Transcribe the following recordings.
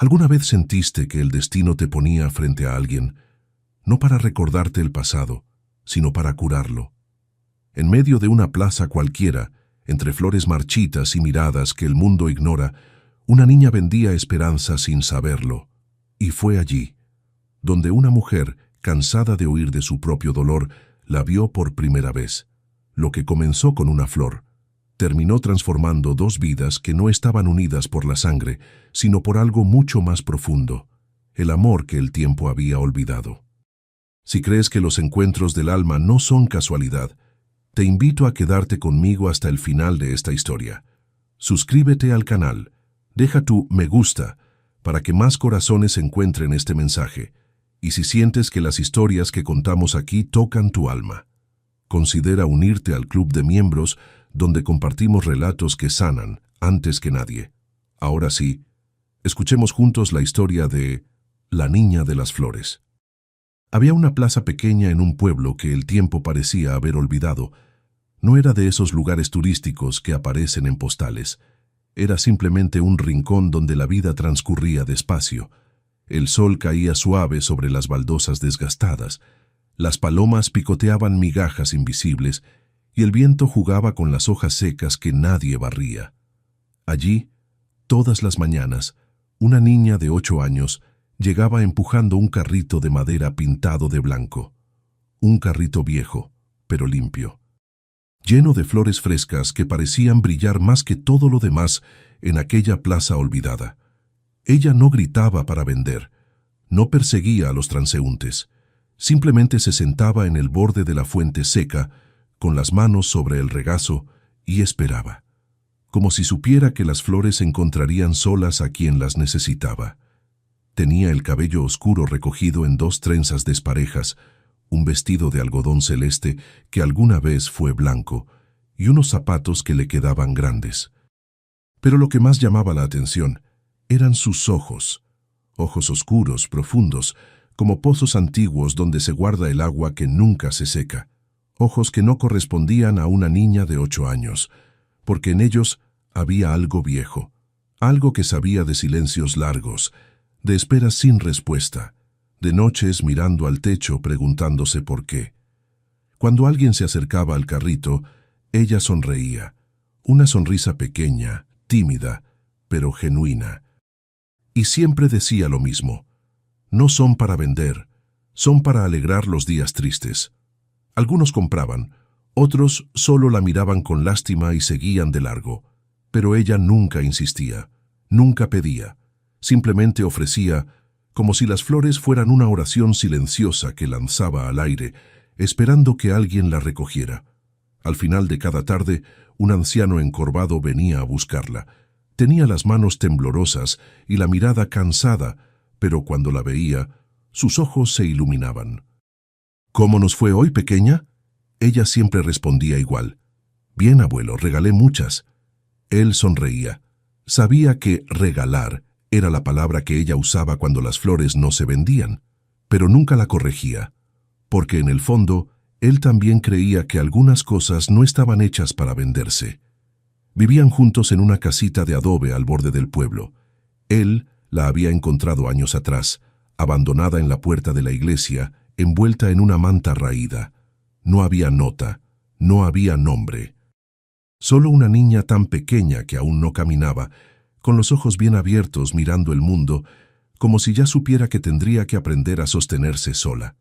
¿Alguna vez sentiste que el destino te ponía frente a alguien, no para recordarte el pasado, sino para curarlo? En medio de una plaza cualquiera, entre flores marchitas y miradas que el mundo ignora, una niña vendía esperanza sin saberlo. Y fue allí, donde una mujer, cansada de huir de su propio dolor, la vio por primera vez. Lo que comenzó con una flor, terminó transformando dos vidas que no estaban unidas por la sangre, sino por algo mucho más profundo, el amor que el tiempo había olvidado. Si crees que los encuentros del alma no son casualidad, te invito a quedarte conmigo hasta el final de esta historia. Suscríbete al canal, deja tu me gusta, para que más corazones encuentren este mensaje, y si sientes que las historias que contamos aquí tocan tu alma, considera unirte al club de miembros donde compartimos relatos que sanan antes que nadie. Ahora sí, escuchemos juntos la historia de La Niña de las Flores. Había una plaza pequeña en un pueblo que el tiempo parecía haber olvidado. No era de esos lugares turísticos que aparecen en postales. Era simplemente un rincón donde la vida transcurría despacio. El sol caía suave sobre las baldosas desgastadas. Las palomas picoteaban migajas invisibles y el viento jugaba con las hojas secas que nadie barría. Allí, todas las mañanas, una niña de 8 años llegaba empujando un carrito de madera pintado de blanco. Un carrito viejo, pero limpio, lleno de flores frescas que parecían brillar más que todo lo demás en aquella plaza olvidada. Ella no gritaba para vender, no perseguía a los transeúntes. Simplemente se sentaba en el borde de la fuente seca, con las manos sobre el regazo, y esperaba, como si supiera que las flores encontrarían solas a quien las necesitaba. Tenía el cabello oscuro recogido en 2 trenzas desparejas, un vestido de algodón celeste que alguna vez fue blanco, y unos zapatos que le quedaban grandes. Pero lo que más llamaba la atención eran sus ojos, ojos oscuros, profundos, como pozos antiguos donde se guarda el agua que nunca se seca, ojos que no correspondían a una niña de 8 años, porque en ellos había algo viejo, algo que sabía de silencios largos, de esperas sin respuesta, de noches mirando al techo preguntándose por qué. Cuando alguien se acercaba al carrito, ella sonreía, una sonrisa pequeña, tímida, pero genuina. Y siempre decía lo mismo: no son para vender, son para alegrar los días tristes. Algunos compraban, otros solo la miraban con lástima y seguían de largo, pero ella nunca insistía, nunca pedía, simplemente ofrecía, como si las flores fueran una oración silenciosa que lanzaba al aire, esperando que alguien la recogiera. Al final de cada tarde, un anciano encorvado venía a buscarla. Tenía las manos temblorosas y la mirada cansada, pero cuando la veía, sus ojos se iluminaban. ¿Cómo nos fue hoy, pequeña? Ella siempre respondía igual. Bien, abuelo, regalé muchas. Él sonreía. Sabía que regalar era la palabra que ella usaba cuando las flores no se vendían, pero nunca la corregía, porque en el fondo, él también creía que algunas cosas no estaban hechas para venderse. Vivían juntos en una casita de adobe al borde del pueblo. Él la había encontrado años atrás, abandonada en la puerta de la iglesia, envuelta en una manta raída. No había nota, no había nombre. Solo una niña tan pequeña que aún no caminaba, con los ojos bien abiertos mirando el mundo, como si ya supiera que tendría que aprender a sostenerse sola.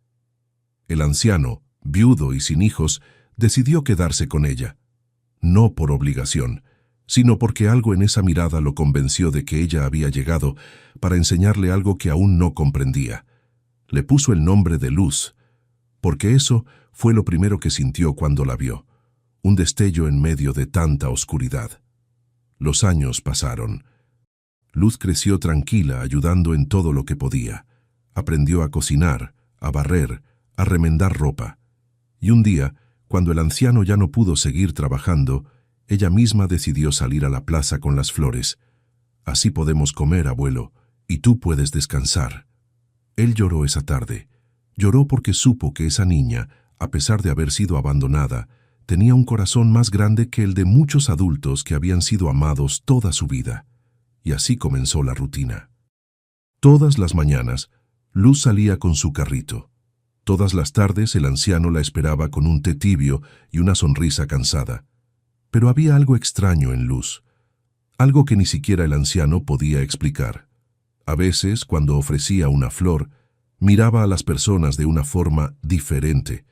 El anciano, viudo y sin hijos, decidió quedarse con ella. No por obligación, sino porque algo en esa mirada lo convenció de que ella había llegado para enseñarle algo que aún no comprendía. Le puso el nombre de Luz, porque eso fue lo primero que sintió cuando la vio, un destello en medio de tanta oscuridad. Los años pasaron. Luz creció tranquila, ayudando en todo lo que podía. Aprendió a cocinar, a barrer, a remendar ropa. Y un día, cuando el anciano ya no pudo seguir trabajando, ella misma decidió salir a la plaza con las flores. Así podemos comer, abuelo, y tú puedes descansar. Él lloró esa tarde. Lloró porque supo que esa niña, a pesar de haber sido abandonada, tenía un corazón más grande que el de muchos adultos que habían sido amados toda su vida. Y así comenzó la rutina. Todas las mañanas, Luz salía con su carrito. Todas las tardes el anciano la esperaba con un té tibio y una sonrisa cansada. Pero había algo extraño en Luz, algo que ni siquiera el anciano podía explicar. A veces, cuando ofrecía una flor, miraba a las personas de una forma diferente,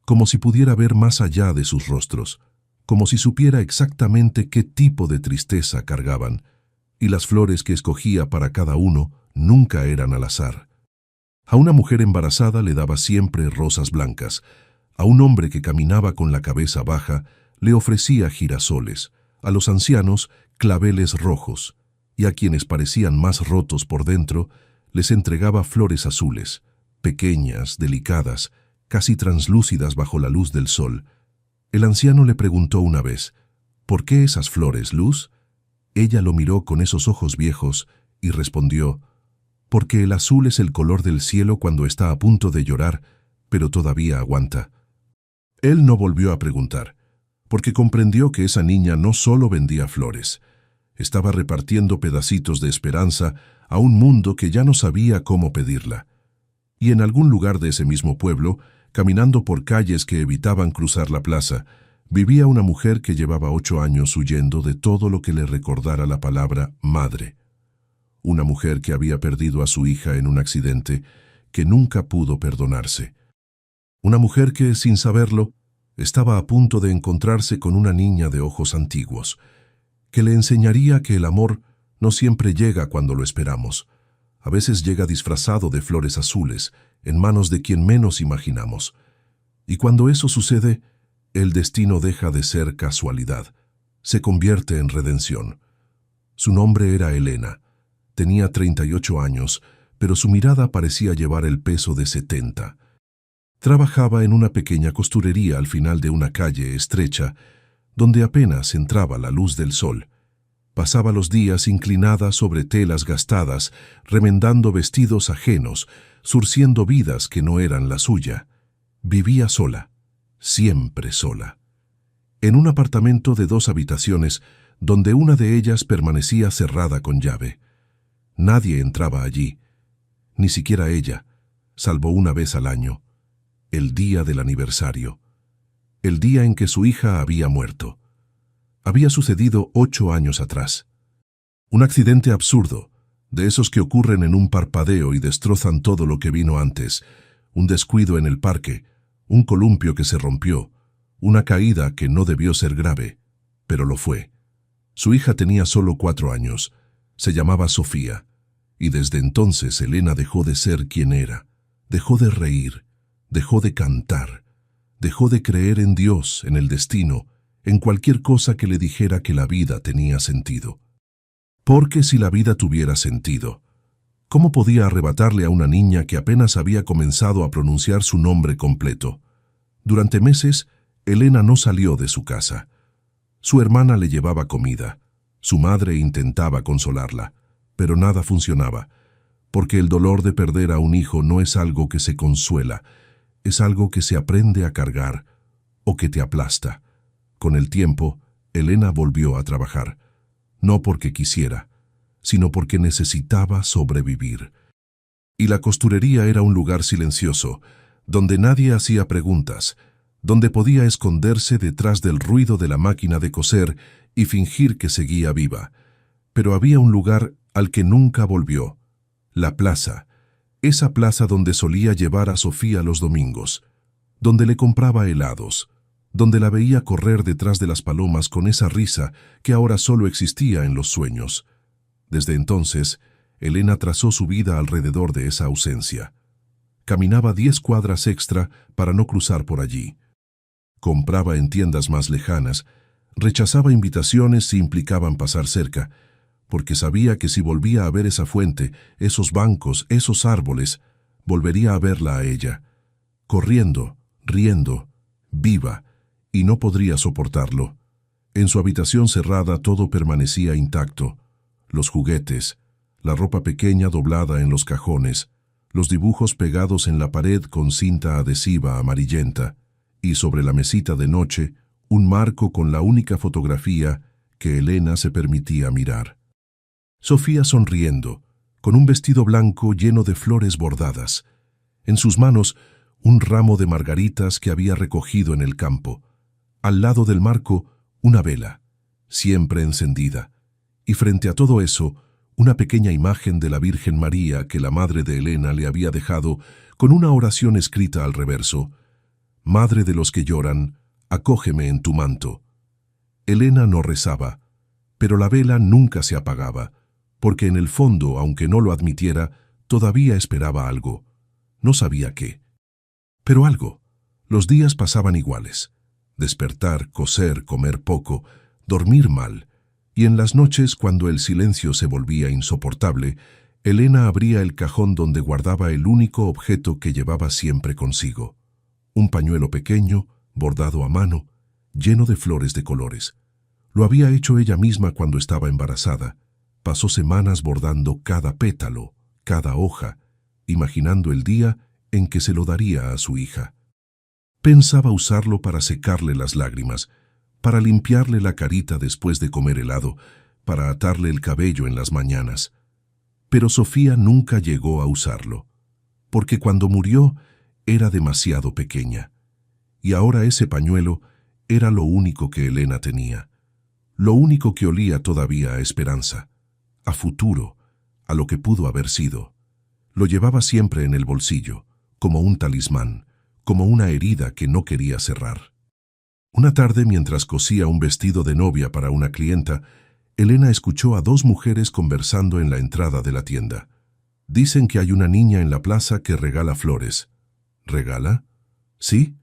como si pudiera ver más allá de sus rostros, como si supiera exactamente qué tipo de tristeza cargaban, y las flores que escogía para cada uno nunca eran al azar. A una mujer embarazada le daba siempre rosas blancas, a un hombre que caminaba con la cabeza baja le ofrecía girasoles, a los ancianos claveles rojos, y a quienes parecían más rotos por dentro les entregaba flores azules, pequeñas, delicadas, casi translúcidas bajo la luz del sol. El anciano le preguntó una vez, ¿por qué esas flores, Luz? Ella lo miró con esos ojos viejos y respondió, porque el azul es el color del cielo cuando está a punto de llorar, pero todavía aguanta. Él no volvió a preguntar, porque comprendió que esa niña no solo vendía flores, estaba repartiendo pedacitos de esperanza a un mundo que ya no sabía cómo pedirla. Y en algún lugar de ese mismo pueblo, caminando por calles que evitaban cruzar la plaza, vivía una mujer que llevaba 8 años huyendo de todo lo que le recordara la palabra madre. Una mujer que había perdido a su hija en un accidente que nunca pudo perdonarse. Una mujer que, sin saberlo, estaba a punto de encontrarse con una niña de ojos antiguos, que le enseñaría que el amor no siempre llega cuando lo esperamos. A veces llega disfrazado de flores azules, en manos de quien menos imaginamos. Y cuando eso sucede, el destino deja de ser casualidad, se convierte en redención. Su nombre era Elena. Tenía 38 años, pero su mirada parecía llevar el peso de 70. Trabajaba en una pequeña costurería al final de una calle estrecha, donde apenas entraba la luz del sol. Pasaba los días inclinada sobre telas gastadas, remendando vestidos ajenos, zurciendo vidas que no eran la suya. Vivía sola, siempre sola. En un apartamento de 2 habitaciones, donde una de ellas permanecía cerrada con llave. Nadie entraba allí, ni siquiera ella, salvo una vez al año, el día del aniversario, el día en que su hija había muerto. Había sucedido 8 años atrás. Un accidente absurdo, de esos que ocurren en un parpadeo y destrozan todo lo que vino antes, un descuido en el parque, un columpio que se rompió, una caída que no debió ser grave, pero lo fue. Su hija tenía solo 4 años. Se llamaba Sofía, y desde entonces Elena dejó de ser quien era, dejó de reír, dejó de cantar, dejó de creer en Dios, en el destino, en cualquier cosa que le dijera que la vida tenía sentido. Porque si la vida tuviera sentido, ¿cómo podía arrebatarle a una niña que apenas había comenzado a pronunciar su nombre completo? Durante meses, Elena no salió de su casa. Su hermana le llevaba comida. Su madre intentaba consolarla, pero nada funcionaba, porque el dolor de perder a un hijo no es algo que se consuela, es algo que se aprende a cargar o que te aplasta. Con el tiempo, Elena volvió a trabajar, no porque quisiera, sino porque necesitaba sobrevivir. Y la costurería era un lugar silencioso, donde nadie hacía preguntas, donde podía esconderse detrás del ruido de la máquina de coser y fingir que seguía viva. Pero había un lugar al que nunca volvió, la plaza, esa plaza donde solía llevar a Sofía los domingos, donde le compraba helados, donde la veía correr detrás de las palomas con esa risa que ahora solo existía en los sueños. Desde entonces, Elena trazó su vida alrededor de esa ausencia. Caminaba 10 cuadras extra para no cruzar por allí. Compraba en tiendas más lejanas, rechazaba invitaciones si implicaban pasar cerca, porque sabía que si volvía a ver esa fuente, esos bancos, esos árboles, volvería a verla a ella, corriendo, riendo, viva, y no podría soportarlo. En su habitación cerrada todo permanecía intacto. Los juguetes, la ropa pequeña doblada en los cajones, los dibujos pegados en la pared con cinta adhesiva amarillenta, y sobre la mesita de noche, un marco con la única fotografía que Elena se permitía mirar. Sofía sonriendo, con un vestido blanco lleno de flores bordadas. En sus manos, un ramo de margaritas que había recogido en el campo. Al lado del marco, una vela, siempre encendida. Y frente a todo eso, una pequeña imagen de la Virgen María que la madre de Elena le había dejado con una oración escrita al reverso: «Madre de los que lloran, acógeme en tu manto». Elena no rezaba, pero la vela nunca se apagaba, porque en el fondo, aunque no lo admitiera, todavía esperaba algo. No sabía qué. Pero algo. Los días pasaban iguales. Despertar, coser, comer poco, dormir mal. Y en las noches, cuando el silencio se volvía insoportable, Elena abría el cajón donde guardaba el único objeto que llevaba siempre consigo. Un pañuelo pequeño, bordado a mano, lleno de flores de colores. Lo había hecho ella misma cuando estaba embarazada. Pasó semanas bordando cada pétalo, cada hoja, imaginando el día en que se lo daría a su hija. Pensaba usarlo para secarle las lágrimas, para limpiarle la carita después de comer helado, para atarle el cabello en las mañanas. Pero Sofía nunca llegó a usarlo, porque cuando murió era demasiado pequeña. Y ahora ese pañuelo era lo único que Elena tenía, lo único que olía todavía a esperanza, a futuro, a lo que pudo haber sido. Lo llevaba siempre en el bolsillo, como un talismán, como una herida que no quería cerrar. Una tarde, mientras cosía un vestido de novia para una clienta, Elena escuchó a dos mujeres conversando en la entrada de la tienda. Dicen que hay una niña en la plaza que regala flores. ¿Regala? Sí.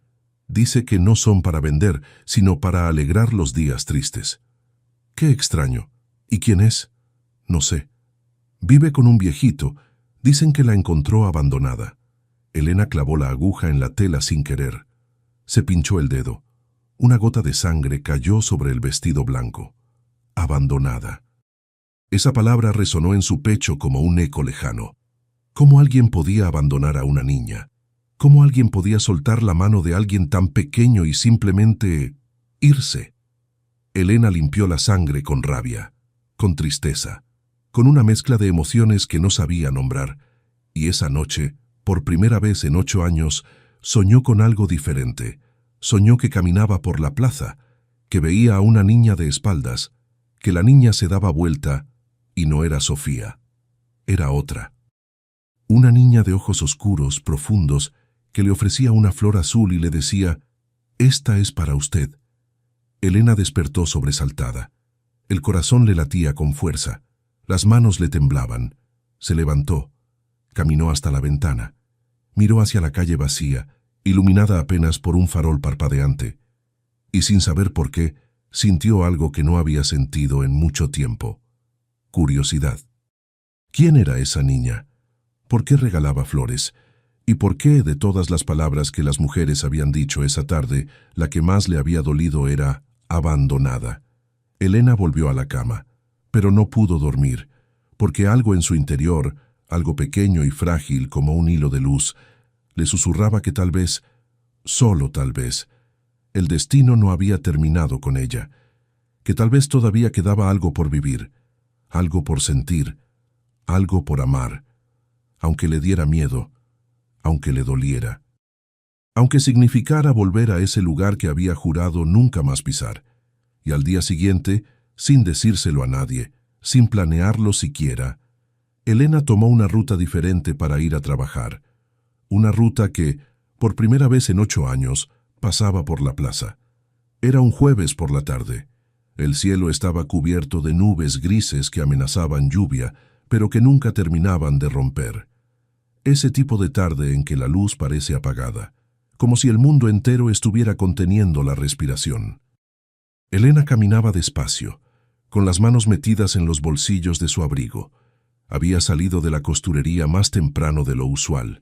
Dice que no son para vender, sino para alegrar los días tristes. Qué extraño. ¿Y quién es? No sé. Vive con un viejito. Dicen que la encontró abandonada. Elena clavó la aguja en la tela sin querer. Se pinchó el dedo. Una gota de sangre cayó sobre el vestido blanco. Abandonada. Esa palabra resonó en su pecho como un eco lejano. ¿Cómo alguien podía abandonar a una niña? ¿Cómo alguien podía soltar la mano de alguien tan pequeño y simplemente irse? Elena limpió la sangre con rabia, con tristeza, con una mezcla de emociones que no sabía nombrar, y esa noche, por primera vez en 8 años, soñó con algo diferente. Soñó que caminaba por la plaza, que veía a una niña de espaldas, que la niña se daba vuelta y no era Sofía, era otra. Una niña de ojos oscuros, profundos, que le ofrecía una flor azul y le decía: «Esta es para usted». Elena despertó sobresaltada. El corazón le latía con fuerza, las manos le temblaban. Se levantó, caminó hasta la ventana, miró hacia la calle vacía, iluminada apenas por un farol parpadeante, y sin saber por qué, sintió algo que no había sentido en mucho tiempo: curiosidad. ¿Quién era esa niña? ¿Por qué regalaba flores? ¿Y por qué, de todas las palabras que las mujeres habían dicho esa tarde, la que más le había dolido era abandonada? Elena volvió a la cama, pero no pudo dormir, porque algo en su interior, algo pequeño y frágil como un hilo de luz, le susurraba que tal vez, solo tal vez, el destino no había terminado con ella, que tal vez todavía quedaba algo por vivir, algo por sentir, algo por amar, aunque le diera miedo, aunque le doliera, aunque significara volver a ese lugar que había jurado nunca más pisar. Y al día siguiente, sin decírselo a nadie, sin planearlo siquiera, Elena tomó una ruta diferente para ir a trabajar, una ruta que, por primera vez en 8 años, pasaba por la plaza. Era un jueves por la tarde. El cielo estaba cubierto de nubes grises que amenazaban lluvia, pero que nunca terminaban de romper. Ese tipo de tarde en que la luz parece apagada, como si el mundo entero estuviera conteniendo la respiración. Elena caminaba despacio, con las manos metidas en los bolsillos de su abrigo. Había salido de la costurería más temprano de lo usual.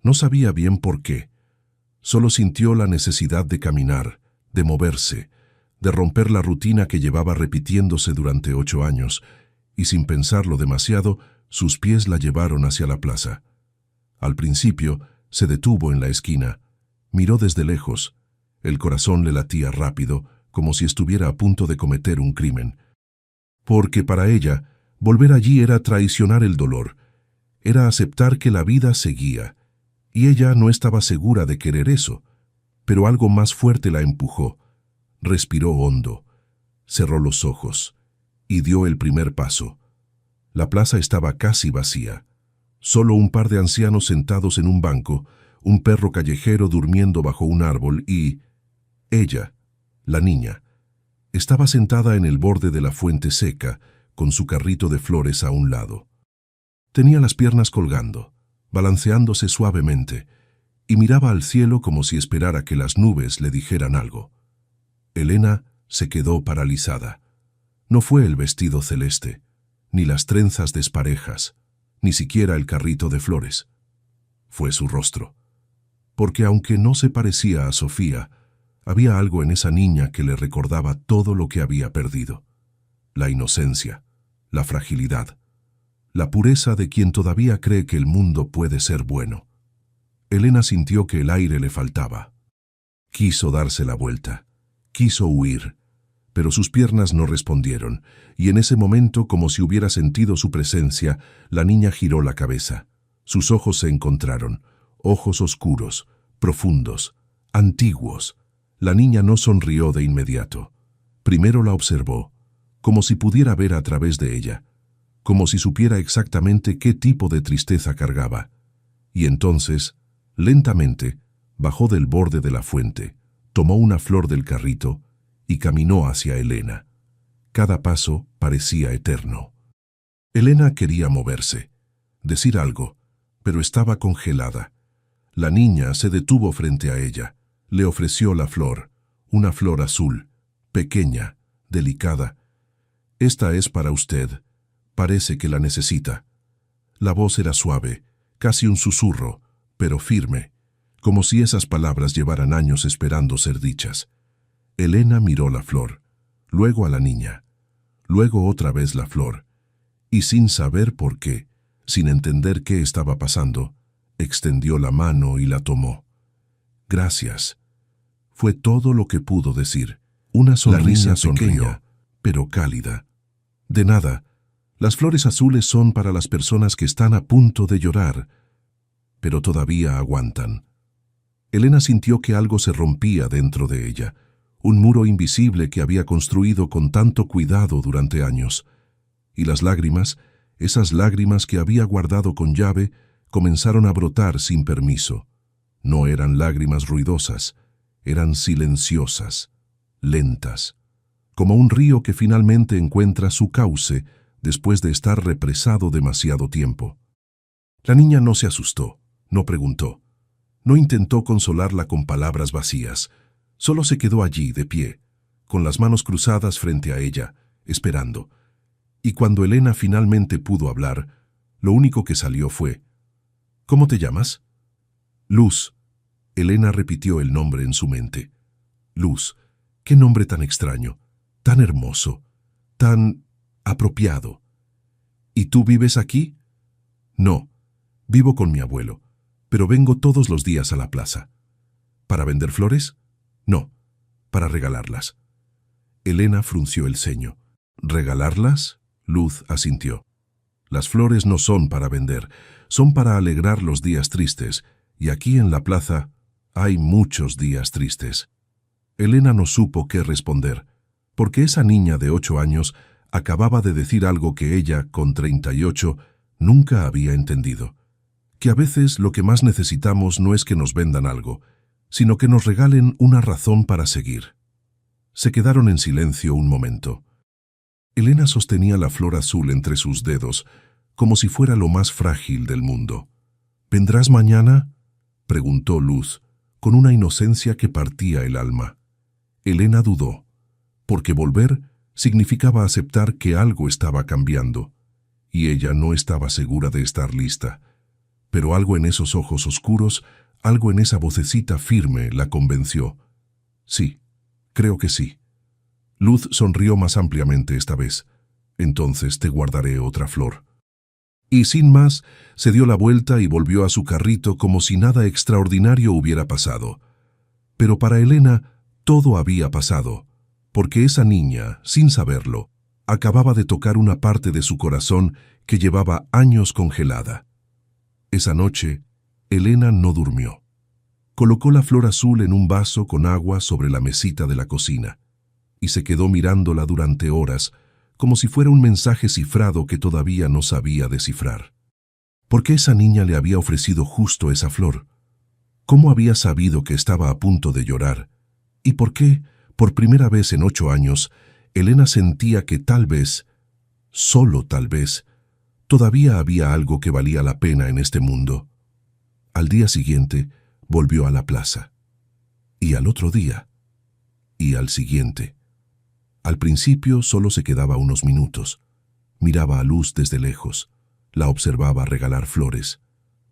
No sabía bien por qué. Solo sintió la necesidad de caminar, de moverse, de romper la rutina que llevaba repitiéndose durante 8 años, y sin pensarlo demasiado, sus pies la llevaron hacia la plaza. Al principio, se detuvo en la esquina. Miró desde lejos. El corazón le latía rápido, como si estuviera a punto de cometer un crimen. Porque para ella, volver allí era traicionar el dolor, era aceptar que la vida seguía, y ella no estaba segura de querer eso, pero algo más fuerte la empujó. Respiró hondo, cerró los ojos y dio el primer paso. La plaza estaba casi vacía. Solo un par de ancianos sentados en un banco, un perro callejero durmiendo bajo un árbol y... ella, la niña, estaba sentada en el borde de la fuente seca, con su carrito de flores a un lado. Tenía las piernas colgando, balanceándose suavemente, y miraba al cielo como si esperara que las nubes le dijeran algo. Elena se quedó paralizada. No fue el vestido celeste, ni las trenzas desparejas, ni siquiera el carrito de flores. Fue su rostro. Porque aunque no se parecía a Sofía, había algo en esa niña que le recordaba todo lo que había perdido. La inocencia, la fragilidad, la pureza de quien todavía cree que el mundo puede ser bueno. Elena sintió que el aire le faltaba. Quiso darse la vuelta, quiso huir, pero sus piernas no respondieron, y en ese momento, como si hubiera sentido su presencia, la niña giró la cabeza. Sus ojos se encontraron, ojos oscuros, profundos, antiguos. La niña no sonrió de inmediato. Primero la observó, como si pudiera ver a través de ella, como si supiera exactamente qué tipo de tristeza cargaba. Y entonces, lentamente, bajó del borde de la fuente, tomó una flor del carrito y caminó hacia Elena. Cada paso parecía eterno. Elena quería moverse, decir algo, pero estaba congelada. La niña se detuvo frente a ella, le ofreció la flor, una flor azul, pequeña, delicada. «Esta es para usted. Parece que la necesita». La voz era suave, casi un susurro, pero firme, como si esas palabras llevaran años esperando ser dichas. Elena miró la flor, luego a la niña, luego otra vez la flor, y sin saber por qué, sin entender qué estaba pasando, extendió la mano y la tomó. «Gracias». Fue todo lo que pudo decir. Una sonrisa sonrió, pero cálida. «De nada. Las flores azules son para las personas que están a punto de llorar, pero todavía aguantan». Elena sintió que algo se rompía dentro de ella, un muro invisible que había construido con tanto cuidado durante años. Y las lágrimas, esas lágrimas que había guardado con llave, comenzaron a brotar sin permiso. No eran lágrimas ruidosas, eran silenciosas, lentas, como un río que finalmente encuentra su cauce después de estar represado demasiado tiempo. La niña no se asustó, no preguntó, no intentó consolarla con palabras vacías, solo se quedó allí de pie, con las manos cruzadas frente a ella, esperando. Y cuando Elena finalmente pudo hablar, lo único que salió fue: «¿Cómo te llamas?» «Luz». Elena repitió el nombre en su mente. Luz, qué nombre tan extraño, tan hermoso, tan apropiado. «¿Y tú vives aquí?» «No, vivo con mi abuelo, pero vengo todos los días a la plaza». «¿Para vender flores?» «No, para regalarlas». Elena frunció el ceño. «¿Regalarlas?» Luz asintió. «Las flores no son para vender, son para alegrar los días tristes, y aquí en la plaza hay muchos días tristes». Elena no supo qué responder, porque esa niña de 8 años acababa de decir algo que ella, con 38, nunca había entendido. Que a veces lo que más necesitamos no es que nos vendan algo, sino que nos regalen una razón para seguir. Se quedaron en silencio un momento. Elena sostenía la flor azul entre sus dedos, como si fuera lo más frágil del mundo. «¿Vendrás mañana?», preguntó Luz, con una inocencia que partía el alma. Elena dudó, porque volver significaba aceptar que algo estaba cambiando, y ella no estaba segura de estar lista. Pero algo en esos ojos oscuros, algo en esa vocecita firme la convenció. «Sí, creo que sí». Luz sonrió más ampliamente esta vez. «Entonces te guardaré otra flor». Y sin más, se dio la vuelta y volvió a su carrito como si nada extraordinario hubiera pasado. Pero para Elena todo había pasado, porque esa niña, sin saberlo, acababa de tocar una parte de su corazón que llevaba años congelada. Esa noche, Elena no durmió. Colocó la flor azul en un vaso con agua sobre la mesita de la cocina y se quedó mirándola durante horas, como si fuera un mensaje cifrado que todavía no sabía descifrar. ¿Por qué esa niña le había ofrecido justo esa flor? ¿Cómo había sabido que estaba a punto de llorar? ¿Y por qué, por primera vez en 8 años, Elena sentía que tal vez, solo tal vez, todavía había algo que valía la pena en este mundo? Al día siguiente, volvió a la plaza. Y al otro día. Y al siguiente. Al principio solo se quedaba unos minutos. Miraba a Luz desde lejos. La observaba regalar flores.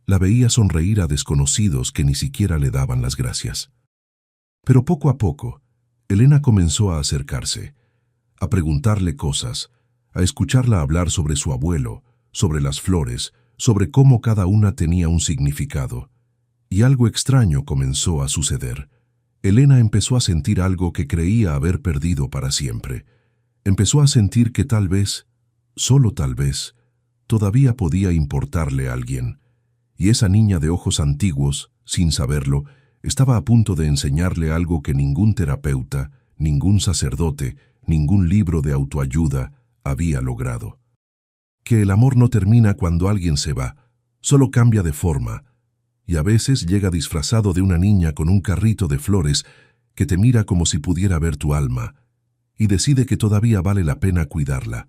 La veía sonreír a desconocidos que ni siquiera le daban las gracias. Pero poco a poco, Elena comenzó a acercarse, a preguntarle cosas, a escucharla hablar sobre su abuelo, sobre las flores, sobre cómo cada una tenía un significado. Y algo extraño comenzó a suceder. Elena empezó a sentir algo que creía haber perdido para siempre. Empezó a sentir que tal vez, solo tal vez, todavía podía importarle a alguien. Y esa niña de ojos antiguos, sin saberlo, estaba a punto de enseñarle algo que ningún terapeuta, ningún sacerdote, ningún libro de autoayuda había logrado. Que el amor no termina cuando alguien se va, solo cambia de forma, y a veces llega disfrazado de una niña con un carrito de flores que te mira como si pudiera ver tu alma, y decide que todavía vale la pena cuidarla.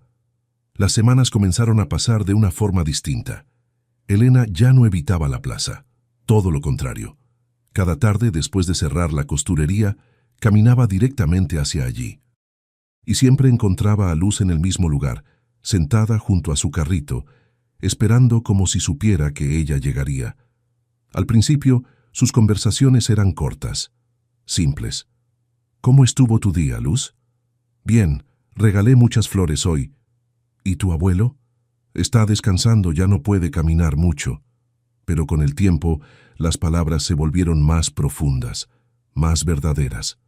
Las semanas comenzaron a pasar de una forma distinta. Elena ya no evitaba la plaza, todo lo contrario. Cada tarde, después de cerrar la costurería, caminaba directamente hacia allí. Y siempre encontraba a Luz en el mismo lugar, sentada junto a su carrito, esperando como si supiera que ella llegaría. Al principio, sus conversaciones eran cortas, simples. ¿Cómo estuvo tu día, Luz? Bien, regalé muchas flores hoy. ¿Y tu abuelo? Está descansando, ya no puede caminar mucho. Pero con el tiempo, las palabras se volvieron más profundas, más verdaderas.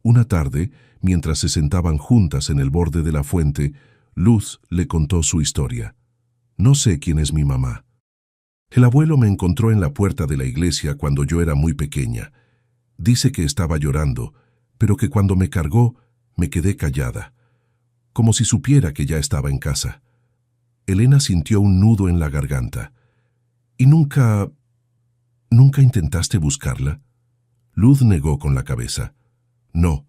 Una tarde, mientras se sentaban juntas en el borde de la fuente, Luz le contó su historia. No sé quién es mi mamá. El abuelo me encontró en la puerta de la iglesia cuando yo era muy pequeña. Dice que estaba llorando, pero que cuando me cargó, me quedé callada, como si supiera que ya estaba en casa. Elena sintió un nudo en la garganta. ¿Y nunca intentaste buscarla? Luz negó con la cabeza. No,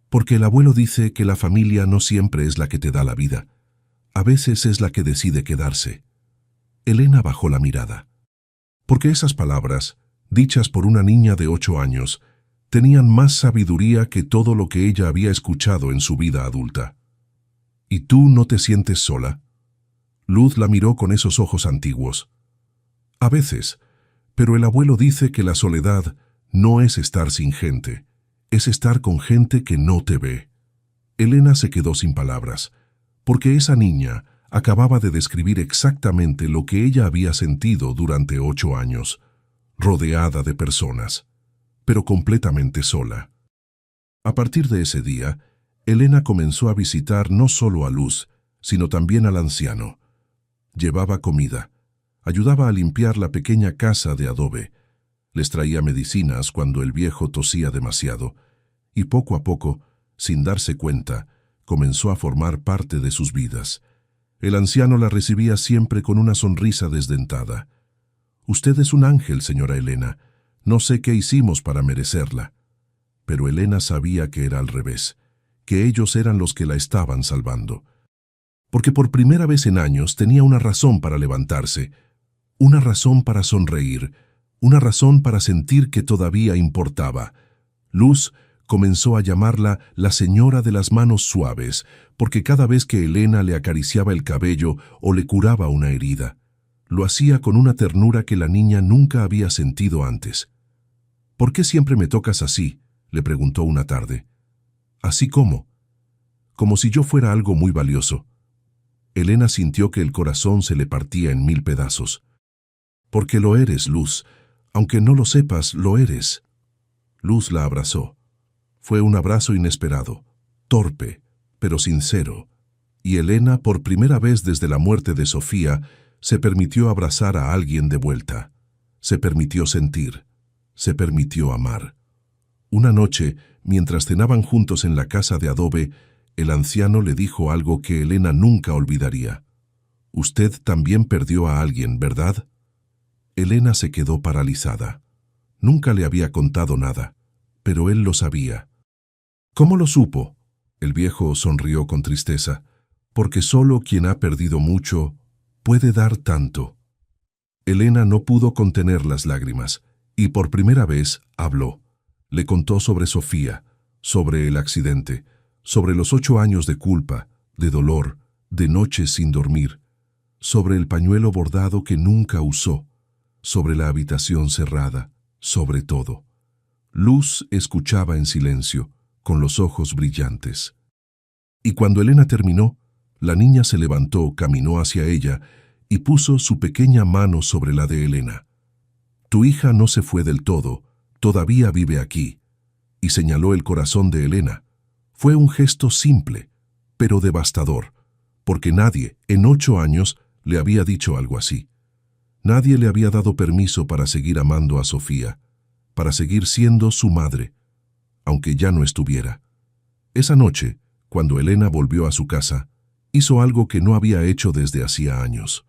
porque el abuelo dice que la familia no siempre es la que te da la vida. A veces es la que decide quedarse. Elena bajó la mirada. Porque esas palabras, dichas por una niña de 8 años, tenían más sabiduría que todo lo que ella había escuchado en su vida adulta. ¿Y tú no te sientes sola? Luz la miró con esos ojos antiguos. A veces, pero el abuelo dice que la soledad no es estar sin gente, es estar con gente que no te ve. Elena se quedó sin palabras, porque esa niña acababa de describir exactamente lo que ella había sentido durante 8 años, rodeada de personas, pero completamente sola. A partir de ese día, Elena comenzó a visitar no solo a Luz, sino también al anciano. Llevaba comida, ayudaba a limpiar la pequeña casa de adobe, les traía medicinas cuando el viejo tosía demasiado, y poco a poco, sin darse cuenta, comenzó a formar parte de sus vidas. El anciano la recibía siempre con una sonrisa desdentada. «Usted es un ángel, señora Elena. No sé qué hicimos para merecerla». Pero Elena sabía que era al revés, que ellos eran los que la estaban salvando. Porque por primera vez en años tenía una razón para levantarse, una razón para sonreír, una razón para sentir que todavía importaba. Luz comenzó a llamarla la señora de las manos suaves, porque cada vez que Elena le acariciaba el cabello o le curaba una herida, lo hacía con una ternura que la niña nunca había sentido antes. «¿Por qué siempre me tocas así?», le preguntó una tarde. «¿Así cómo?». «Como si yo fuera algo muy valioso». Elena sintió que el corazón se le partía en 1000 pedazos. «Porque lo eres, Luz. Aunque no lo sepas, lo eres». Luz la abrazó. Fue un abrazo inesperado, torpe, pero sincero. Y Elena, por primera vez desde la muerte de Sofía, se permitió abrazar a alguien de vuelta. Se permitió sentir. Se permitió amar. Una noche, mientras cenaban juntos en la casa de adobe, el anciano le dijo algo que Elena nunca olvidaría. «Usted también perdió a alguien, ¿verdad?» Elena se quedó paralizada. Nunca le había contado nada, pero él lo sabía. «¿Cómo lo supo?» El viejo sonrió con tristeza. «Porque solo quien ha perdido mucho puede dar tanto». Elena no pudo contener las lágrimas, y por primera vez habló. Le contó sobre Sofía, sobre el accidente, sobre los 8 años de culpa, de dolor, de noches sin dormir, sobre el pañuelo bordado que nunca usó, sobre la habitación cerrada, sobre todo. Luz escuchaba en silencio, con los ojos brillantes. Y cuando Elena terminó, la niña se levantó, caminó hacia ella y puso su pequeña mano sobre la de Elena. «Tu hija no se fue del todo, todavía vive aquí», y señaló el corazón de Elena. Fue un gesto simple, pero devastador, porque nadie, en 8 años, le había dicho algo así. Nadie le había dado permiso para seguir amando a Sofía, para seguir siendo su madre, aunque ya no estuviera. Esa noche, cuando Elena volvió a su casa, hizo algo que no había hecho desde hacía años.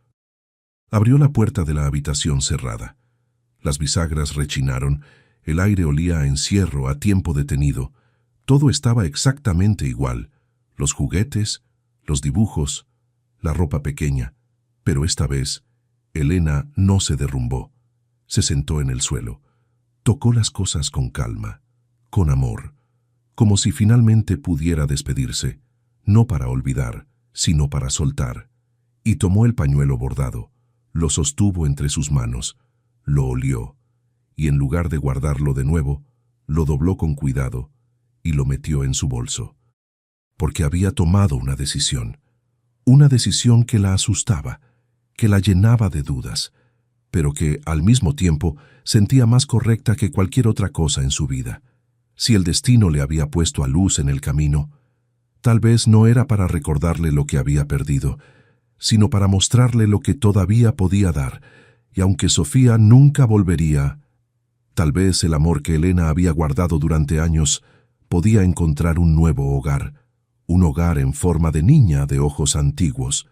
Abrió la puerta de la habitación cerrada. Las bisagras rechinaron, el aire olía a encierro, a tiempo detenido. Todo estaba exactamente igual. Los juguetes, los dibujos, la ropa pequeña. Pero esta vez, Elena no se derrumbó. Se sentó en el suelo. Tocó las cosas con calma, con amor, como si finalmente pudiera despedirse, no para olvidar, sino para soltar. Y tomó el pañuelo bordado, lo sostuvo entre sus manos, lo olió, y en lugar de guardarlo de nuevo, lo dobló con cuidado y lo metió en su bolso. Porque había tomado una decisión que la asustaba, que la llenaba de dudas, pero que, al mismo tiempo, sentía más correcta que cualquier otra cosa en su vida. Si el destino le había puesto a Luz en el camino, tal vez no era para recordarle lo que había perdido, sino para mostrarle lo que todavía podía dar, y aunque Sofía nunca volvería, tal vez el amor que Elena había guardado durante años podía encontrar un nuevo hogar, un hogar en forma de niña de ojos antiguos,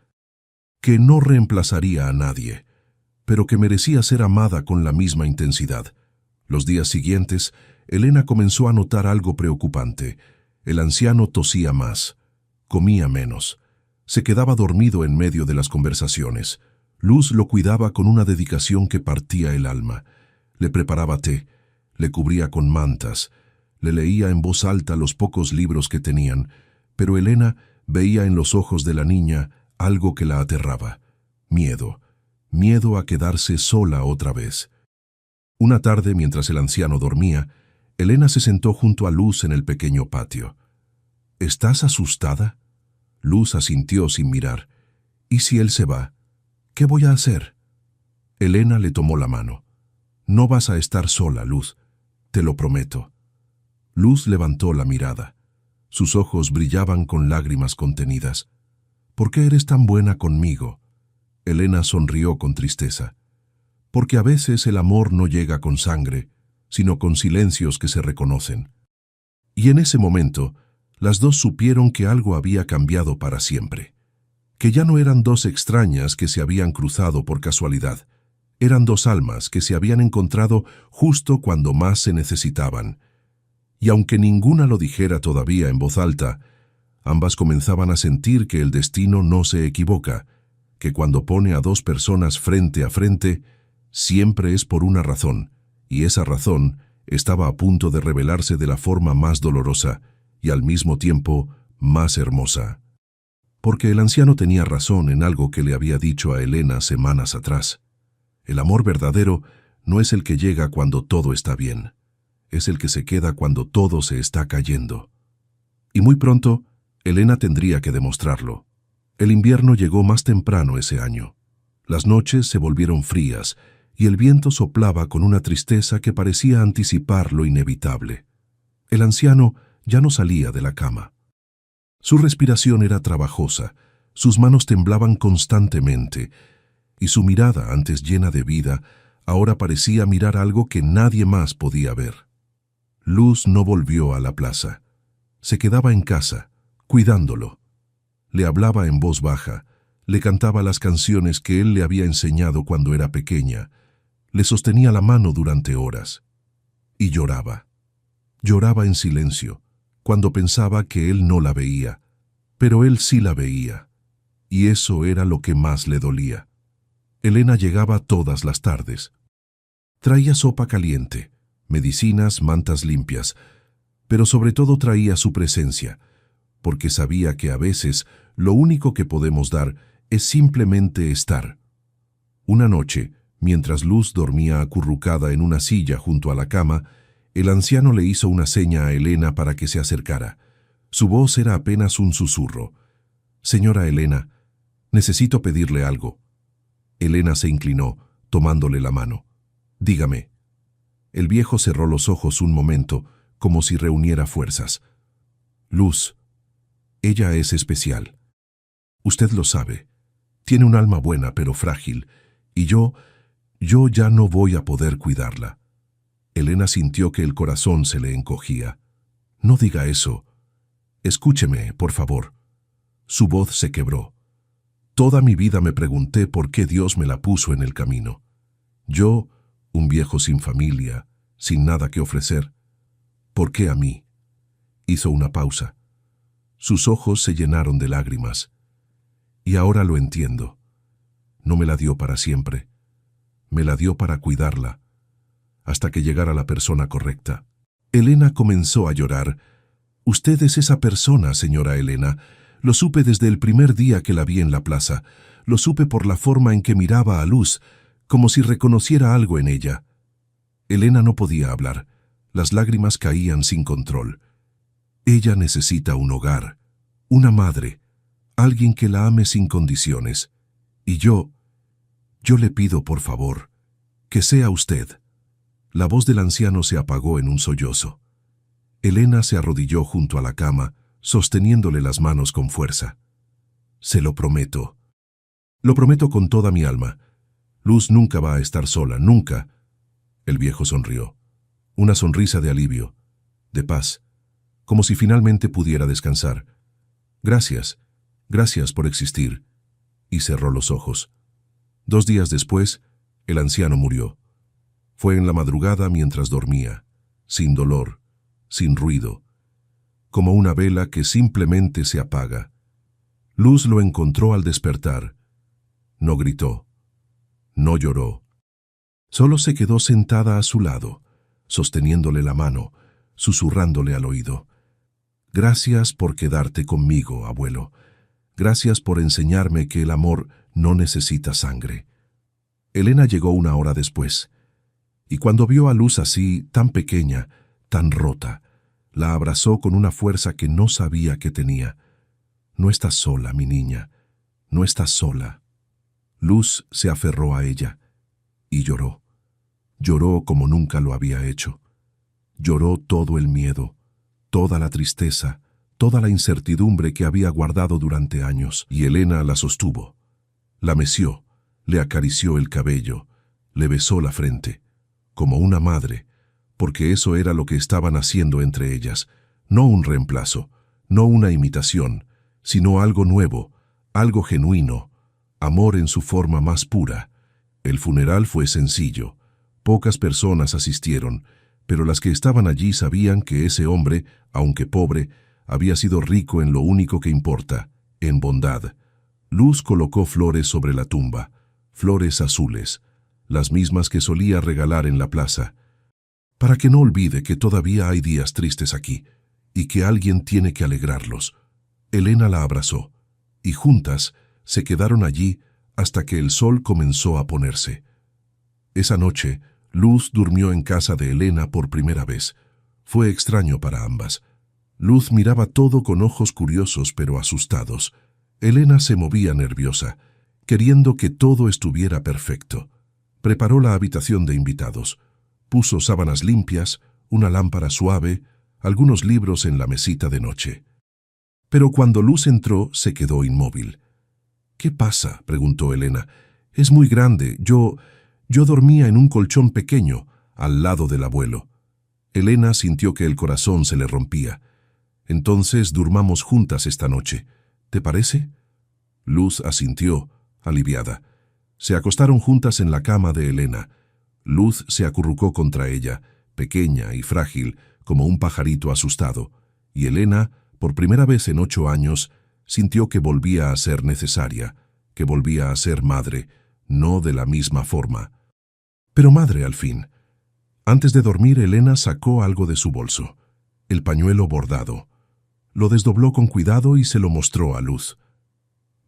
que no reemplazaría a nadie, pero que merecía ser amada con la misma intensidad. Los días siguientes, Elena comenzó a notar algo preocupante. El anciano tosía más, comía menos, se quedaba dormido en medio de las conversaciones. Luz lo cuidaba con una dedicación que partía el alma. Le preparaba té, le cubría con mantas, le leía en voz alta los pocos libros que tenían, pero Elena veía en los ojos de la niña algo que la aterraba. Miedo a quedarse sola otra vez. Una tarde, mientras el anciano dormía, Elena se sentó junto a Luz en el pequeño patio. «¿Estás asustada?» Luz asintió sin mirar. «¿Y si él se va? ¿Qué voy a hacer?» Elena le tomó la mano. «No vas a estar sola, Luz, te lo prometo». Luz levantó la mirada. Sus ojos brillaban con lágrimas contenidas. «¿Por qué eres tan buena conmigo?» Elena sonrió con tristeza. «Porque a veces el amor no llega con sangre, sino con silencios que se reconocen». Y en ese momento, las dos supieron que algo había cambiado para siempre. Que ya no eran dos extrañas que se habían cruzado por casualidad. Eran dos almas que se habían encontrado justo cuando más se necesitaban. Y aunque ninguna lo dijera todavía en voz alta, ambas comenzaban a sentir que el destino no se equivoca, que cuando pone a dos personas frente a frente, siempre es por una razón, y esa razón estaba a punto de revelarse de la forma más dolorosa y al mismo tiempo más hermosa. Porque el anciano tenía razón en algo que le había dicho a Elena semanas atrás. El amor verdadero no es el que llega cuando todo está bien, es el que se queda cuando todo se está cayendo. Y muy pronto, Elena tendría que demostrarlo. El invierno llegó más temprano ese año. Las noches se volvieron frías y el viento soplaba con una tristeza que parecía anticipar lo inevitable. El anciano ya no salía de la cama. Su respiración era trabajosa, sus manos temblaban constantemente, y su mirada, antes llena de vida, ahora parecía mirar algo que nadie más podía ver. Luz no volvió a la plaza. Se quedaba en casa, cuidándolo. Le hablaba en voz baja, le cantaba las canciones que él le había enseñado cuando era pequeña, le sostenía la mano durante horas. Y lloraba. Lloraba en silencio, cuando pensaba que él no la veía, pero él sí la veía, y eso era lo que más le dolía. Elena llegaba todas las tardes. Traía sopa caliente, medicinas, mantas limpias, pero sobre todo traía su presencia, porque sabía que a veces lo único que podemos dar es simplemente estar. Una noche, mientras Luz dormía acurrucada en una silla junto a la cama, el anciano le hizo una seña a Elena para que se acercara. Su voz era apenas un susurro. «Señora Elena, necesito pedirle algo». Elena se inclinó, tomándole la mano. «Dígame». El viejo cerró los ojos un momento, como si reuniera fuerzas. «Luz, ella es especial. Usted lo sabe. Tiene un alma buena pero frágil, y yo ya no voy a poder cuidarla». Elena sintió que el corazón se le encogía. «No diga eso. Escúcheme, por favor». Su voz se quebró. «Toda mi vida me pregunté por qué Dios me la puso en el camino. Yo, un viejo sin familia, sin nada que ofrecer. ¿Por qué a mí?». Hizo una pausa. Sus ojos se llenaron de lágrimas. «Y ahora lo entiendo. No me la dio para siempre. Me la dio para cuidarla, hasta que llegara la persona correcta». Elena comenzó a llorar. «Usted es esa persona, señora Elena. Lo supe desde el primer día que la vi en la plaza. Lo supe por la forma en que miraba a Luz, como si reconociera algo en ella». Elena no podía hablar. Las lágrimas caían sin control. «Ella necesita un hogar, una madre, alguien que la ame sin condiciones. Y yo le pido, por favor, que sea usted». La voz del anciano se apagó en un sollozo. Elena se arrodilló junto a la cama, sosteniéndole las manos con fuerza. «Se lo prometo. Lo prometo con toda mi alma. Luz nunca va a estar sola, nunca». El viejo sonrió. Una sonrisa de alivio, de paz, como si finalmente pudiera descansar. «Gracias, gracias por existir». Y cerró los ojos. 2 días después, el anciano murió. Fue en la madrugada mientras dormía, sin dolor, sin ruido, como una vela que simplemente se apaga. Luz lo encontró al despertar. No gritó, no lloró. Solo se quedó sentada a su lado, sosteniéndole la mano, susurrándole al oído. «Gracias por quedarte conmigo, abuelo. Gracias por enseñarme que el amor no necesita sangre». Elena llegó 1 hora después, y cuando vio a Luz así, tan pequeña, tan rota, la abrazó con una fuerza que no sabía que tenía. «No estás sola, mi niña, no estás sola». Luz se aferró a ella y lloró. Lloró como nunca lo había hecho. Lloró todo el miedo, toda la tristeza, toda la incertidumbre que había guardado durante años, y Elena la sostuvo. La meció, le acarició el cabello, le besó la frente, como una madre, porque eso era lo que estaban haciendo entre ellas, no un reemplazo, no una imitación, sino algo nuevo, algo genuino, amor en su forma más pura. El funeral fue sencillo. Pocas personas asistieron, pero las que estaban allí sabían que ese hombre, aunque pobre, había sido rico en lo único que importa, en bondad. Luz colocó flores sobre la tumba, flores azules, las mismas que solía regalar en la plaza, para que no olvide que todavía hay días tristes aquí, y que alguien tiene que alegrarlos. Elena la abrazó, y juntas se quedaron allí hasta que el sol comenzó a ponerse. Esa noche, Luz durmió en casa de Elena por primera vez. Fue extraño para ambas. Luz miraba todo con ojos curiosos pero asustados. Elena se movía nerviosa, queriendo que todo estuviera perfecto. Preparó la habitación de invitados. Puso sábanas limpias, una lámpara suave, algunos libros en la mesita de noche. Pero cuando Luz entró, se quedó inmóvil. «¿Qué pasa?», preguntó Elena. Es muy grande. Yo dormía en un colchón pequeño, al lado del abuelo. Elena sintió que el corazón se le rompía. Entonces durmamos juntas esta noche. ¿Te parece? Luz asintió, aliviada. Se acostaron juntas en la cama de Elena. Luz se acurrucó contra ella, pequeña y frágil, como un pajarito asustado, y Elena, por primera vez en 8 años, sintió que volvía a ser necesaria, que volvía a ser madre, no de la misma forma. Pero madre al fin. Antes de dormir, Elena sacó algo de su bolso, el pañuelo bordado. Lo desdobló con cuidado y se lo mostró a Luz.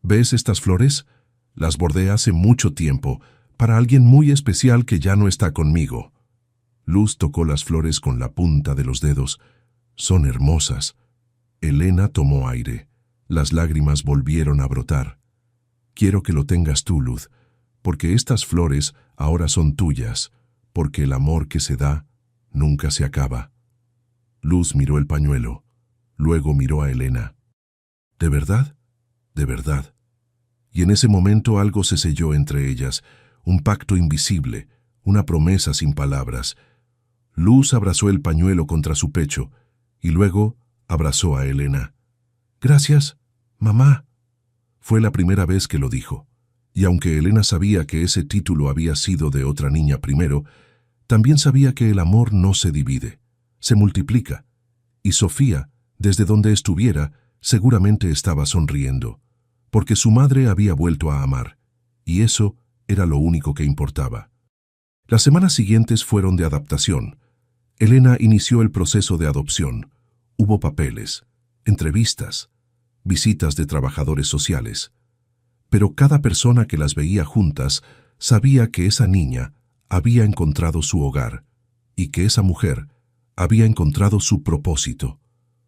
¿Ves estas flores? Las bordé hace mucho tiempo, para alguien muy especial que ya no está conmigo. Luz tocó las flores con la punta de los dedos. Son hermosas. Elena tomó aire. Las lágrimas volvieron a brotar. Quiero que lo tengas tú, Luz, porque estas flores ahora son tuyas, porque el amor que se da nunca se acaba. Luz miró el pañuelo, luego miró a Elena. ¿De verdad? De verdad. Y en ese momento algo se selló entre ellas, un pacto invisible, una promesa sin palabras. Luz abrazó el pañuelo contra su pecho y luego abrazó a Elena. «Gracias, mamá». Fue la primera vez que lo dijo, y aunque Elena sabía que ese título había sido de otra niña primero, también sabía que el amor no se divide, se multiplica, y Sofía, desde donde estuviera, seguramente estaba sonriendo, porque su madre había vuelto a amar, y eso era lo único que importaba. Las semanas siguientes fueron de adaptación. Elena inició el proceso de adopción. Hubo papeles, entrevistas, visitas de trabajadores sociales. Pero cada persona que las veía juntas sabía que esa niña había encontrado su hogar y que esa mujer había encontrado su propósito.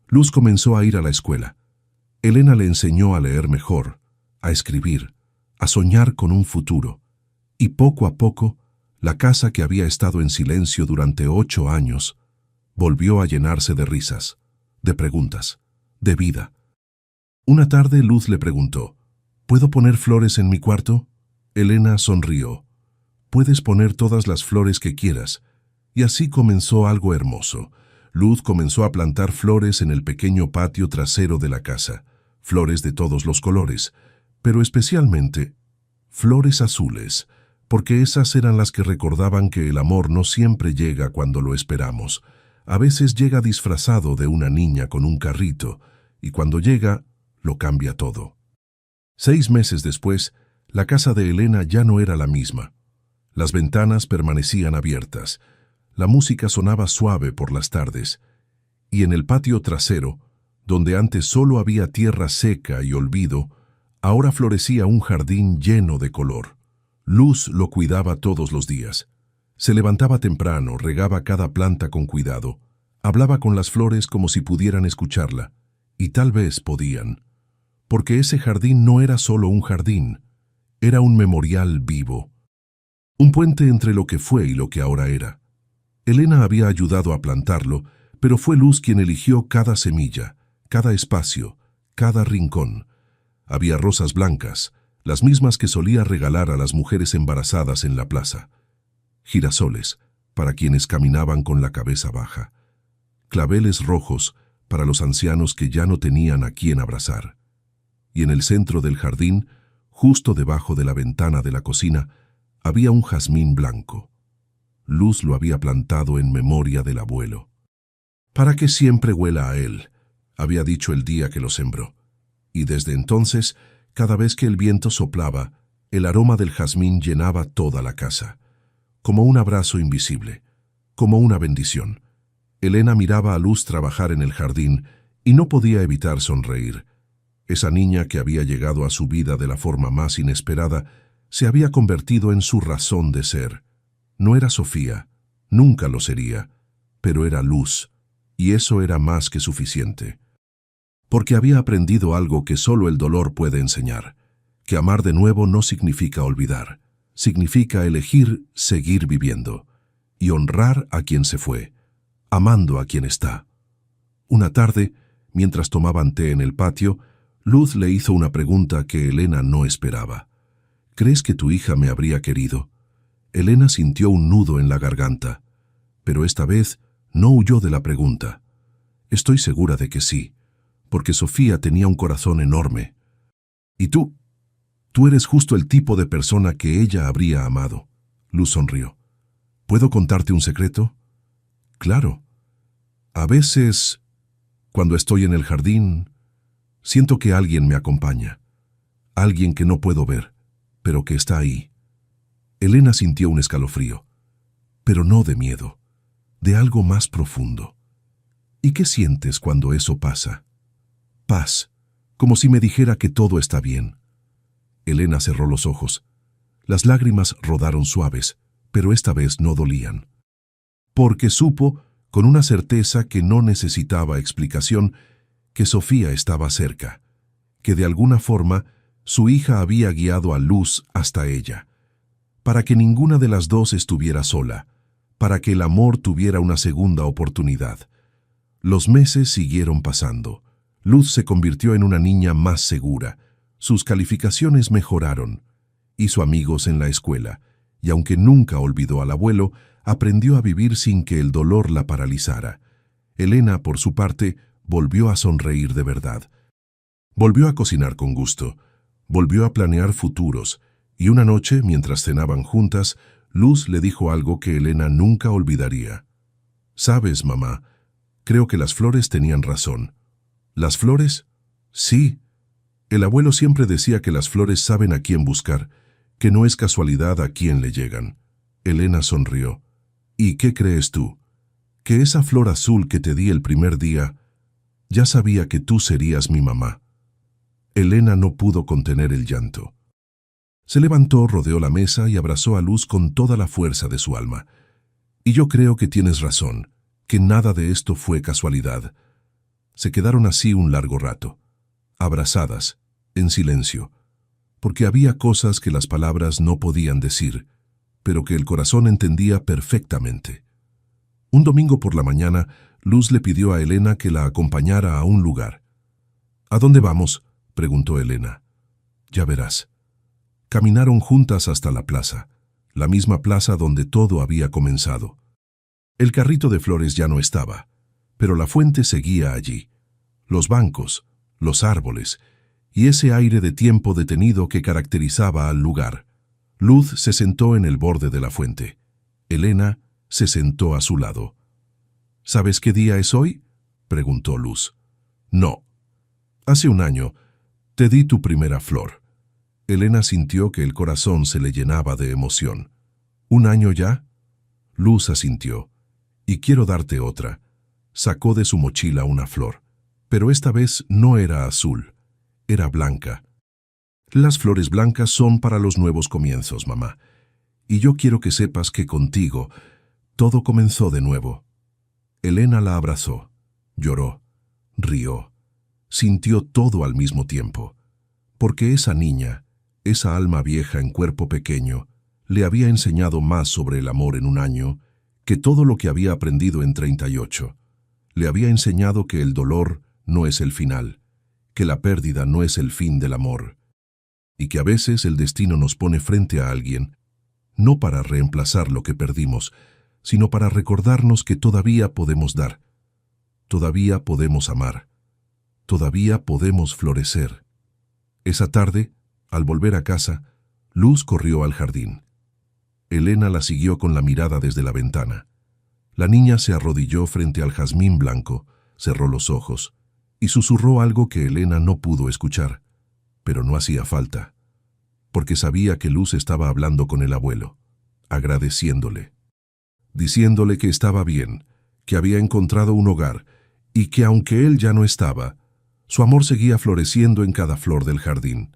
Luz comenzó a ir a la escuela. Elena le enseñó a leer mejor, a escribir, a soñar con un futuro. Y poco a poco, la casa que había estado en silencio durante 8 años volvió a llenarse de risas, de preguntas, de vida. Una tarde Luz le preguntó, ¿puedo poner flores en mi cuarto? Elena sonrió. Puedes poner todas las flores que quieras. Y así comenzó algo hermoso. Luz comenzó a plantar flores en el pequeño patio trasero de la casa, flores de todos los colores, pero especialmente flores azules, porque esas eran las que recordaban que el amor no siempre llega cuando lo esperamos. A veces llega disfrazado de una niña con un carrito, y cuando llega, lo cambia todo. 6 meses después, la casa de Elena ya no era la misma. Las ventanas permanecían abiertas, la música sonaba suave por las tardes, y en el patio trasero, donde antes solo había tierra seca y olvido, ahora florecía un jardín lleno de color. Luz lo cuidaba todos los días. Se levantaba temprano, regaba cada planta con cuidado, hablaba con las flores como si pudieran escucharla, y tal vez podían. Porque ese jardín no era solo un jardín, era un memorial vivo. Un puente entre lo que fue y lo que ahora era. Elena había ayudado a plantarlo, pero fue Luz quien eligió cada semilla, cada espacio, cada rincón. Había rosas blancas, las mismas que solía regalar a las mujeres embarazadas en la plaza. Girasoles, para quienes caminaban con la cabeza baja. Claveles rojos, para los ancianos que ya no tenían a quién abrazar. Y en el centro del jardín, justo debajo de la ventana de la cocina, había un jazmín blanco. Luz lo había plantado en memoria del abuelo. «Para que siempre huela a él», había dicho el día que lo sembró. Y desde entonces, cada vez que el viento soplaba, el aroma del jazmín llenaba toda la casa. Como un abrazo invisible, como una bendición. Elena miraba a Luz trabajar en el jardín y no podía evitar sonreír. Esa niña que había llegado a su vida de la forma más inesperada se había convertido en su razón de ser. No era Sofía, nunca lo sería, pero era Luz, y eso era más que suficiente. Porque había aprendido algo que solo el dolor puede enseñar, que amar de nuevo no significa olvidar, significa elegir seguir viviendo, y honrar a quien se fue, amando a quien está. Una tarde, mientras tomaban té en el patio, Luz le hizo una pregunta que Elena no esperaba. ¿Crees que tu hija me habría querido? Elena sintió un nudo en la garganta, pero esta vez no huyó de la pregunta. Estoy segura de que sí, porque Sofía tenía un corazón enorme. ¿Y tú? Tú eres justo el tipo de persona que ella habría amado. Luz sonrió. ¿Puedo contarte un secreto? Claro. A veces, cuando estoy en el jardín, siento que alguien me acompaña. Alguien que no puedo ver, pero que está ahí. Elena sintió un escalofrío, pero no de miedo, de algo más profundo. ¿Y qué sientes cuando eso pasa? Paz, como si me dijera que todo está bien. Elena cerró los ojos. Las lágrimas rodaron suaves, pero esta vez no dolían. Porque supo, con una certeza que no necesitaba explicación, que Sofía estaba cerca, que de alguna forma su hija había guiado a Luz hasta ella, para que ninguna de las dos estuviera sola, para que el amor tuviera una segunda oportunidad. Los meses siguieron pasando. Luz se convirtió en una niña más segura. Sus calificaciones mejoraron. Hizo amigos en la escuela, y aunque nunca olvidó al abuelo, aprendió a vivir sin que el dolor la paralizara. Elena, por su parte, volvió a sonreír de verdad. Volvió a cocinar con gusto. Volvió a planear futuros. Y una noche, mientras cenaban juntas, Luz le dijo algo que Elena nunca olvidaría. «¿Sabes, mamá? Creo que las flores tenían razón». «¿Las flores?» «Sí. El abuelo siempre decía que las flores saben a quién buscar, que no es casualidad a quién le llegan». Elena sonrió. «¿Y qué crees tú? Que esa flor azul que te di el primer día, ya sabía que tú serías mi mamá». Elena no pudo contener el llanto. Se levantó, rodeó la mesa y abrazó a Luz con toda la fuerza de su alma. «Y yo creo que tienes razón, que nada de esto fue casualidad». Se quedaron así un largo rato, abrazadas, en silencio, porque había cosas que las palabras no podían decir, pero que el corazón entendía perfectamente. Un domingo por la mañana, Luz le pidió a Elena que la acompañara a un lugar. «¿A dónde vamos?», preguntó Elena. «Ya verás». Caminaron juntas hasta la plaza, la misma plaza donde todo había comenzado. El carrito de flores ya no estaba, pero la fuente seguía allí. Los bancos, los árboles y ese aire de tiempo detenido que caracterizaba al lugar. Luz se sentó en el borde de la fuente. Elena se sentó a su lado. «¿Sabes qué día es hoy?», preguntó Luz. «No. Hace un año te di tu primera flor». Elena sintió que el corazón se le llenaba de emoción. «¿Un año ya?». Luz asintió. «Y quiero darte otra». Sacó de su mochila una flor, pero esta vez no era azul, era blanca. «Las flores blancas son para los nuevos comienzos, mamá. Y yo quiero que sepas que contigo todo comenzó de nuevo». Elena la abrazó, lloró, rió, sintió todo al mismo tiempo, porque esa niña, esa alma vieja en cuerpo pequeño, le había enseñado más sobre el amor en un año que todo lo que había aprendido en 38. Le había enseñado que el dolor no es el final, que la pérdida no es el fin del amor, y que a veces el destino nos pone frente a alguien, no para reemplazar lo que perdimos, sino para recordarnos que todavía podemos dar, todavía podemos amar, todavía podemos florecer. Esa tarde, al volver a casa, Luz corrió al jardín. Elena la siguió con la mirada desde la ventana. La niña se arrodilló frente al jazmín blanco, cerró los ojos y susurró algo que Elena no pudo escuchar, pero no hacía falta, porque sabía que Luz estaba hablando con el abuelo, agradeciéndole, diciéndole que estaba bien, que había encontrado un hogar y que aunque él ya no estaba, su amor seguía floreciendo en cada flor del jardín.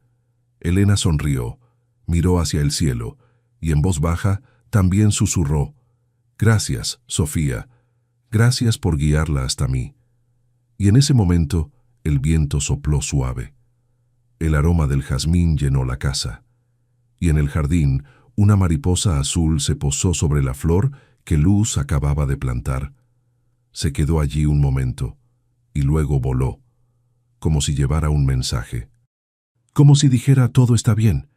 Elena sonrió, miró hacia el cielo y en voz baja también susurró: «Gracias, Sofía, gracias por guiarla hasta mí». Y en ese momento el viento sopló suave. El aroma del jazmín llenó la casa, y en el jardín una mariposa azul se posó sobre la flor que Luz acababa de plantar. Se quedó allí un momento, y luego voló, como si llevara un mensaje. Como si dijera: «Todo está bien,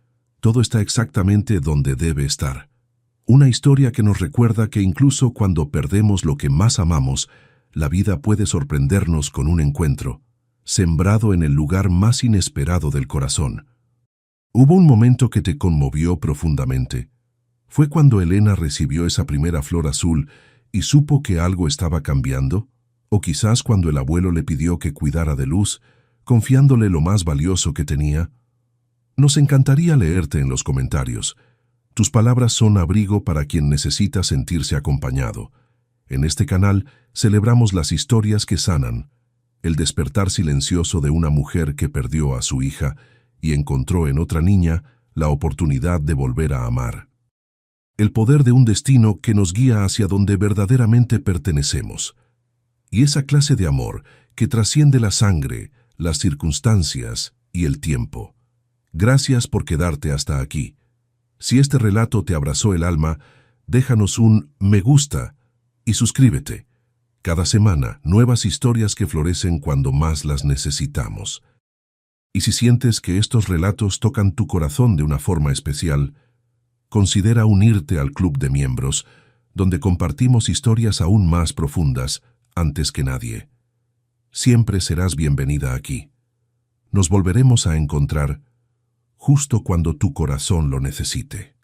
Todo está exactamente donde debe estar. Una historia que nos recuerda que incluso cuando perdemos lo que más amamos, la vida puede sorprendernos con un encuentro, sembrado en el lugar más inesperado del corazón. Hubo un momento que te conmovió profundamente. ¿Fue cuando Elena recibió esa primera flor azul y supo que algo estaba cambiando? ¿O quizás cuando el abuelo le pidió que cuidara de Luz, confiándole lo más valioso que tenía? Nos encantaría leerte en los comentarios. Tus palabras son abrigo para quien necesita sentirse acompañado. En este canal celebramos las historias que sanan, el despertar silencioso de una mujer que perdió a su hija y encontró en otra niña la oportunidad de volver a amar. El poder de un destino que nos guía hacia donde verdaderamente pertenecemos. Y esa clase de amor que trasciende la sangre, las circunstancias y el tiempo. Gracias por quedarte hasta aquí. Si este relato te abrazó el alma, déjanos un me gusta y suscríbete. Cada semana, nuevas historias que florecen cuando más las necesitamos. Y si sientes que estos relatos tocan tu corazón de una forma especial, considera unirte al club de miembros, donde compartimos historias aún más profundas antes que nadie. Siempre serás bienvenida aquí. Nos volveremos a encontrar justo cuando tu corazón lo necesite.